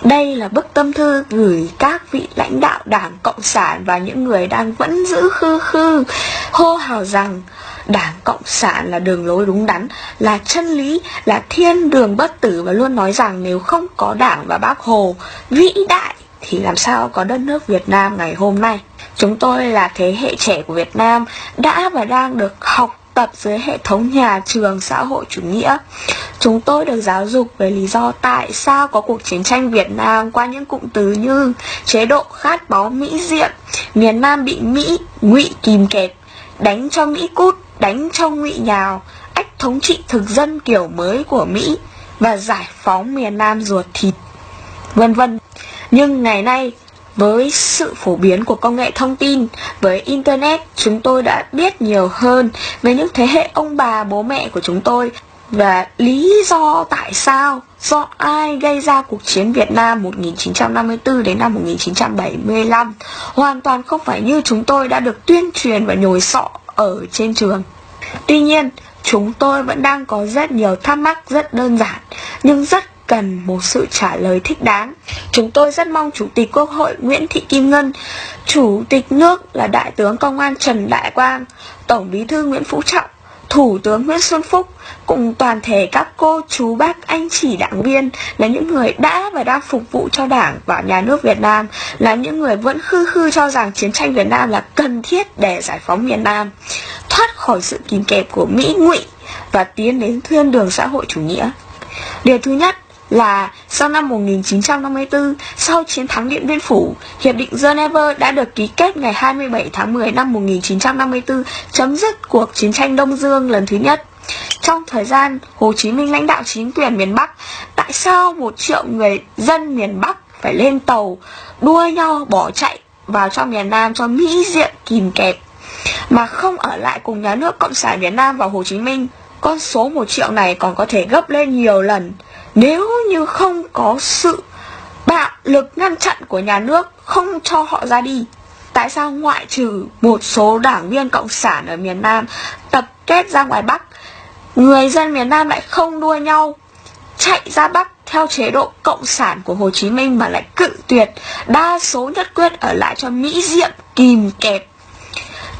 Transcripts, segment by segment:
Đây là bức tâm thư gửi các vị lãnh đạo Đảng Cộng sản và những người đang vẫn giữ khư hô hào rằng Đảng Cộng sản là đường lối đúng đắn, là chân lý, là thiên đường bất tử, và luôn nói rằng nếu không có Đảng và Bác Hồ vĩ đại thì làm sao có đất nước Việt Nam ngày hôm nay. Chúng tôi là thế hệ trẻ của Việt Nam đã và đang được học tập dưới hệ thống nhà trường xã hội chủ nghĩa. Chúng tôi được giáo dục về lý do tại sao có cuộc chiến tranh Việt Nam qua những cụm từ như chế độ khát máu Mỹ diệm, miền Nam bị Mỹ ngụy kìm kẹp, đánh cho Mỹ cút, đánh cho Ngụy nhào, ách thống trị thực dân kiểu mới của Mỹ và giải phóng miền Nam ruột thịt, vân vân. Nhưng ngày nay, với sự phổ biến của công nghệ thông tin, với Internet, chúng tôi đã biết nhiều hơn về những thế hệ ông bà bố mẹ của chúng tôi và lý do tại sao, do ai gây ra cuộc chiến Việt Nam 1954 đến năm 1975 hoàn toàn không phải như chúng tôi đã được tuyên truyền và nhồi sọ ở trên trường. Tuy nhiên, chúng tôi vẫn đang có rất nhiều thắc mắc rất đơn giản, nhưng rất cần một sự trả lời thích đáng. Chúng tôi rất mong Chủ tịch Quốc hội Nguyễn Thị Kim Ngân, Chủ tịch nước là Đại tướng Công an Trần Đại Quang, Tổng Bí thư Nguyễn Phú Trọng, Thủ tướng Nguyễn Xuân Phúc cùng toàn thể các cô, chú, bác, anh chị đảng viên là những người đã và đang phục vụ cho Đảng và Nhà nước Việt Nam, là những người vẫn khư cho rằng chiến tranh Việt Nam là cần thiết để giải phóng miền Nam, thoát khỏi sự kìm kẹp của Mỹ ngụy và tiến đến thiên đường xã hội chủ nghĩa. Điều thứ nhất là sau năm 1954, sau chiến thắng Điện Biên Phủ, Hiệp định Geneva đã được ký kết ngày 27 tháng 10 năm 1954, chấm dứt cuộc chiến tranh Đông Dương lần thứ nhất. Trong thời gian Hồ Chí Minh lãnh đạo chính quyền miền Bắc, tại sao 1 triệu người dân miền Bắc phải lên tàu đua nhau bỏ chạy vào trong miền Nam cho Mỹ diệm kìm kẹp, mà không ở lại cùng Nhà nước Cộng sản Việt Nam và Hồ Chí Minh? Con số 1 triệu này còn có thể gấp lên nhiều lần nếu như không có sự bạo lực ngăn chặn của nhà nước không cho họ ra đi. Tại sao ngoại trừ một số đảng viên Cộng sản ở miền Nam tập kết ra ngoài Bắc, người dân miền Nam lại không đua nhau chạy ra Bắc theo chế độ Cộng sản của Hồ Chí Minh mà lại cự tuyệt, đa số nhất quyết ở lại cho Mỹ diệm kìm kẹp?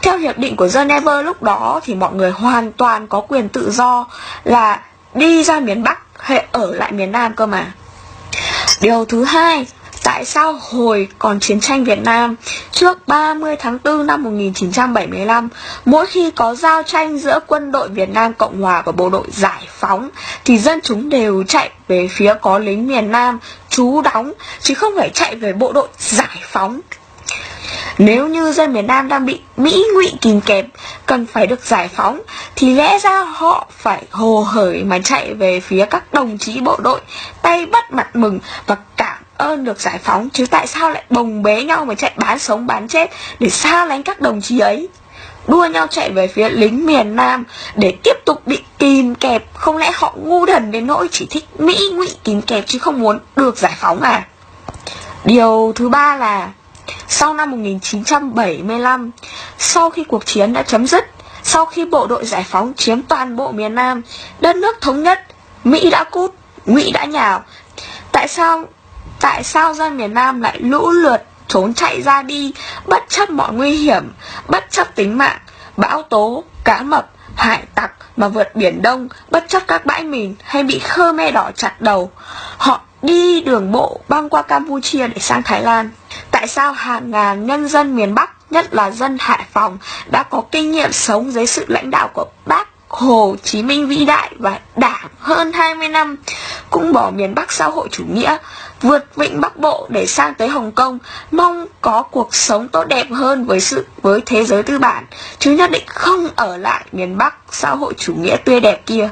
Theo hiệp định của Geneva lúc đó thì mọi người hoàn toàn có quyền tự do là đi ra miền Bắc hay ở lại miền Nam cơ mà. Điều thứ hai, tại sao hồi còn chiến tranh Việt Nam trước 30 tháng 4 năm 1975, mỗi khi có giao tranh giữa quân đội Việt Nam Cộng Hòa và bộ đội giải phóng thì dân chúng đều chạy về phía có lính miền Nam trú đóng, chứ không phải chạy về bộ đội giải phóng? Nếu như dân miền Nam đang bị Mỹ ngụy kìm kẹp, cần phải được giải phóng, thì lẽ ra họ phải hồ hởi mà chạy về phía các đồng chí bộ đội, tay bắt mặt mừng và cảm ơn được giải phóng, chứ tại sao lại bồng bế nhau mà chạy bán sống bán chết để xa lánh các đồng chí ấy, đua nhau chạy về phía lính miền Nam để tiếp tục bị kìm kẹp? Không lẽ họ ngu đần đến nỗi chỉ thích Mỹ ngụy kìm kẹp chứ không muốn được giải phóng à? Điều thứ ba là sau năm 1975, sau khi cuộc chiến đã chấm dứt, sau khi bộ đội giải phóng chiếm toàn bộ miền Nam, đất nước thống nhất, Mỹ đã cút, Ngụy đã nhào, tại sao dân miền Nam lại lũ lượt trốn chạy ra đi, bất chấp mọi nguy hiểm, bất chấp tính mạng, bão tố, cá mập, hải tặc mà vượt Biển Đông, bất chấp các bãi mìn hay bị Khmer Đỏ chặt đầu, họ đi đường bộ băng qua Campuchia để sang Thái Lan? Tại sao hàng ngàn nhân dân miền Bắc, nhất là dân Hải Phòng, đã có kinh nghiệm sống dưới sự lãnh đạo của Bác Hồ Chí Minh vĩ đại và Đảng hơn 20 năm, cũng bỏ miền Bắc xã hội chủ nghĩa, vượt vịnh Bắc Bộ để sang tới Hồng Kông, mong có cuộc sống tốt đẹp hơn với thế giới tư bản, chứ nhất định không ở lại miền Bắc xã hội chủ nghĩa tươi đẹp kia?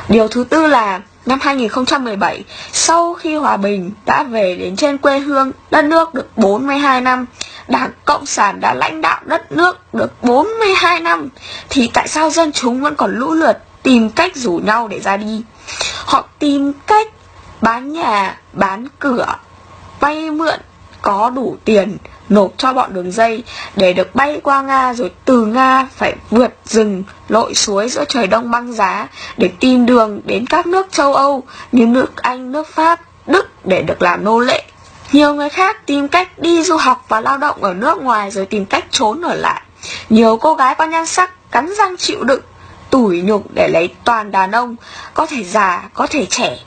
Điều thứ tư là năm 2017, sau khi hòa bình đã về đến trên quê hương đất nước được 42 năm, Đảng Cộng sản đã lãnh đạo đất nước được 42 năm, thì tại sao dân chúng vẫn còn lũ lượt tìm cách rủ nhau để ra đi? Họ tìm cách bán nhà, bán cửa, vay mượn có đủ tiền nộp cho bọn đường dây để được bay qua Nga, rồi từ Nga phải vượt rừng lội suối giữa trời đông băng giá để tìm đường đến các nước châu Âu như nước Anh, nước Pháp, Đức để được làm nô lệ. Nhiều người khác tìm cách đi du học và lao động ở nước ngoài rồi tìm cách trốn ở lại. Nhiều cô gái có nhan sắc cắn răng chịu đựng, tủi nhục để lấy toàn đàn ông, có thể già, có thể trẻ,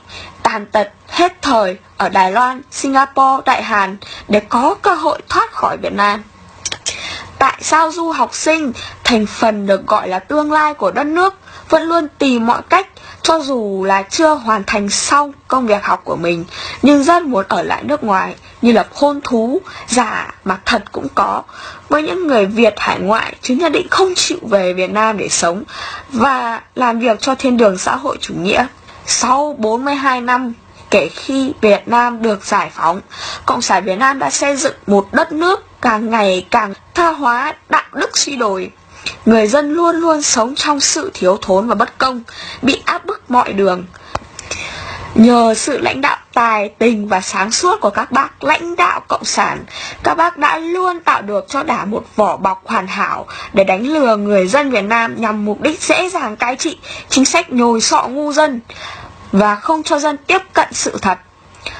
tàn tật, hết thời ở Đài Loan, Singapore, Đại Hàn để có cơ hội thoát khỏi Việt Nam. Tại sao du học sinh, thành phần được gọi là tương lai của đất nước, vẫn luôn tìm mọi cách, cho dù là chưa hoàn thành xong công việc học của mình, nhưng rất muốn ở lại nước ngoài, như là hôn thú, giả mà thật cũng có, với những người Việt hải ngoại chứ nhất định không chịu về Việt Nam để sống và làm việc cho thiên đường xã hội chủ nghĩa. Sau 42 năm kể khi Việt Nam được giải phóng, Cộng sản Việt Nam đã xây dựng một đất nước càng ngày càng tha hóa, đạo đức suy đồi. Người dân luôn luôn sống trong sự thiếu thốn và bất công, bị áp bức mọi đường. Nhờ sự lãnh đạo tài tình và sáng suốt của các bác lãnh đạo Cộng sản, các bác đã luôn tạo được cho Đảng một vỏ bọc hoàn hảo để đánh lừa người dân Việt Nam nhằm mục đích dễ dàng cai trị, chính sách nhồi sọ ngu dân và không cho dân tiếp cận sự thật.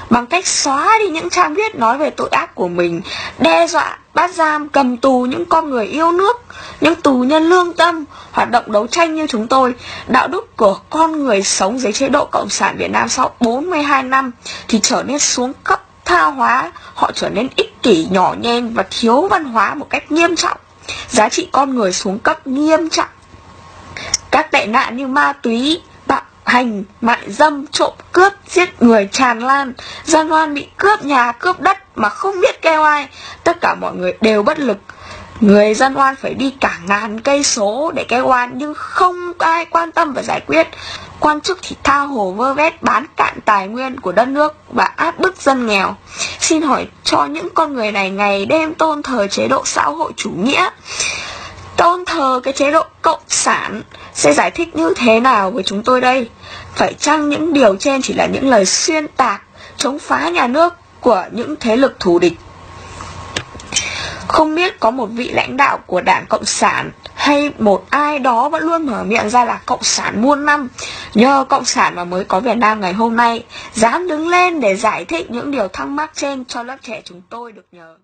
Bằng cách xóa đi những trang viết nói về tội ác của mình, đe dọa, bắt giam, cầm tù những con người yêu nước, những tù nhân lương tâm, hoạt động đấu tranh như chúng tôi, đạo đức của con người sống dưới chế độ Cộng sản Việt Nam sau 42 năm thì trở nên xuống cấp, tha hóa, họ trở nên ích kỷ, nhỏ nhen và thiếu văn hóa một cách nghiêm trọng. Giá trị con người xuống cấp nghiêm trọng. Các tệ nạn như ma túy, bạo hành, mại dâm, trộm cướp, giết người tràn lan, dân oan bị cướp nhà, cướp đất mà không biết kêu ai, tất cả mọi người đều bất lực. Người dân oan phải đi cả ngàn cây số để kêu oan nhưng không ai quan tâm và giải quyết. Quan chức thì tha hồ vơ vét, bán cạn tài nguyên của đất nước và áp bức dân nghèo. Xin hỏi cho những con người này ngày đêm tôn thờ chế độ xã hội chủ nghĩa, tôn thờ cái chế độ cộng sản sẽ giải thích như thế nào với chúng tôi đây? Phải chăng những điều trên chỉ là những lời xuyên tạc, chống phá nhà nước của những thế lực thù địch? Không biết có một vị lãnh đạo của Đảng Cộng sản hay một ai đó vẫn luôn mở miệng ra là Cộng sản muôn năm, nhờ Cộng sản mà mới có Việt Nam ngày hôm nay, dám đứng lên để giải thích những điều thắc mắc trên cho lớp trẻ chúng tôi được nhờ.